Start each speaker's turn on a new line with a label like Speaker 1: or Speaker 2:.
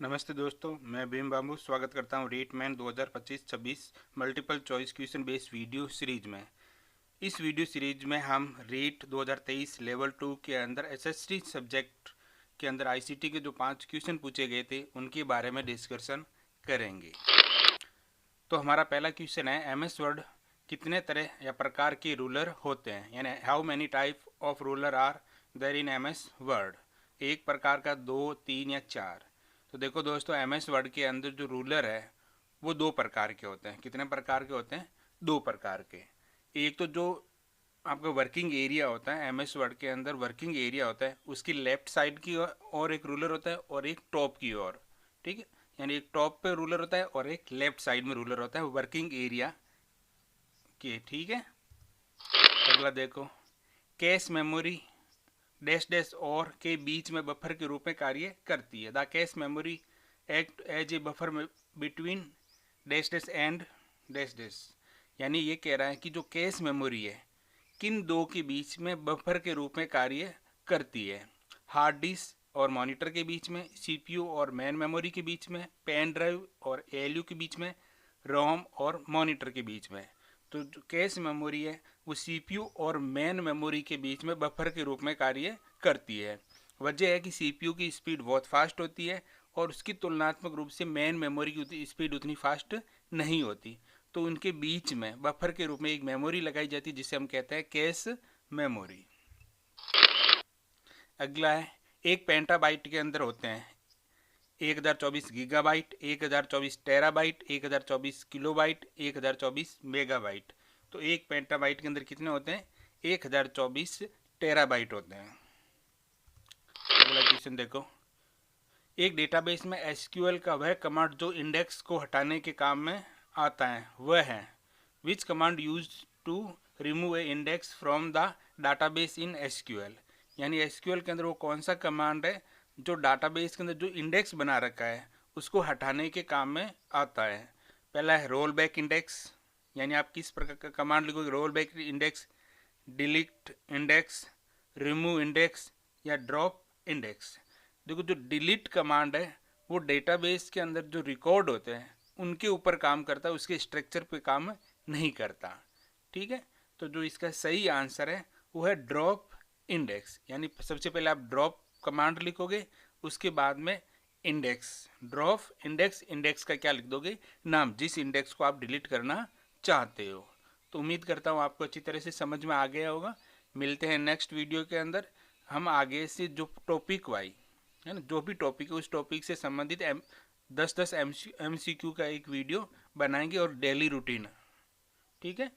Speaker 1: नमस्ते दोस्तों, मैं भीम बाबू स्वागत करता हूं REET main 2025-26 multiple choice question based video series में। इस वीडियो सीरीज में हम रीट 2023 लेवल 2 के अंदर एसएसटी सब्जेक्ट के अंदर आईसीटी के जो 5 क्वेश्चन पूछे गए थे उनके बारे में डिस्कशन करेंगे। तो हमारा पहला क्वेश्चन है, एमएस वर्ड कितने तरह या प्रकार के रूलर होते हैं, यानी how many type of ruler are there in MS Word. एक प्रकार का, दो, तीन या चार। तो देखो दोस्तों, एमएस वर्ड के अंदर जो रूलर है वो दो प्रकार के होते हैं। कितने प्रकार के होते हैं? दो प्रकार के। एक तो जो आपका वर्किंग एरिया होता है, एमएस वर्ड के अंदर वर्किंग एरिया होता है, उसकी लेफ्ट साइड की और एक रूलर होता है और एक टॉप की ओर। ठीक है, यानी एक टॉप पे रूलर होता है और एक लेफ्ट साइड में रूलर होता है वर्किंग एरिया के। ठीक है, अगला देखो, कैश मेमोरी डैश डैश और के बीच में बफर के रूप में कार्य करती है। The cache memory act as a buffer between dash dash and dash dash. यानी ये कह रहा है कि जो कैश मेमोरी है किन दो के बीच में बफर के रूप में कार्य करती है। हार्ड डिस्क और मॉनिटर के बीच में, सीपीयू और मेन मेमोरी के बीच में, पेन ड्राइव और एएलयू के बीच में, रोम और मॉनिटर के बीच में। तो जो कैश मेमोरी है वो सीपीयू और मेन मेमोरी के बीच में बफर के रूप में कार्य करती है। वजह है कि सीपीयू की स्पीड बहुत फास्ट होती है और उसकी तुलनात्मक रूप से मेन मेमोरी की स्पीड उतनी फास्ट नहीं होती। तो उनके बीच में बफर के रूप में एक मेमोरी लगाई जाती है जिसे हम कहते हैं कैश मेमोरी। अगला है, एक पेंटाबाइट के अंदर होते हैं 1024 गीगाबाइट, 1024 टेराबाइट, 1024 किलोबाइट, 1024 मेगाबाइट। तो एक पेंटाबाइट के अंदर कितने होते हैं? 1024 टेराबाइट होते हैं। अगला क्वेश्चन देखो, एक डेटाबेस में एसक्यूएल का वह कमांड जो इंडेक्स को हटाने के काम में आता है वह है। Which command use to remove a index from the database in SQL. यानी एसक्यूएल के अंदर वो कौन सा कमांड है जो डाटाबेस के अंदर जो इंडेक्स बना रखा है उसको हटाने के काम में आता है। पहला है रोल बैक इंडेक्स, यानी आप किस प्रकार का कमांड लिखोगे? Roll back index, delete index, remove index या ड्रॉप इंडेक्स। देखो, जो डिलीट कमांड है वो डेटाबेस के अंदर जो रिकॉर्ड होते हैं उनके ऊपर काम करता है, उसके स्ट्रक्चर पे काम नहीं करता। ठीक है, तो जो इसका सही आंसर है वो है ड्रॉप इंडेक्स। यानी सबसे पहले आप ड्रॉप कमांड लिखोगे, उसके बाद में इंडेक्स, ड्रॉप इंडेक्स। इंडेक्स का क्या लिख दोगे? नाम, जिस इंडेक्स को आप डिलीट करना चाहते हो। तो उम्मीद करता हूँ आपको अच्छी तरह से समझ में आ गया होगा। मिलते हैं नेक्स्ट वीडियो के अंदर। हम आगे से जो टॉपिक वाई है ना, जो भी टॉपिक है उस टॉपिक से संबंधित 10-10 MCQ का एक वीडियो बनाएंगे और डेली रूटीन। ठीक है।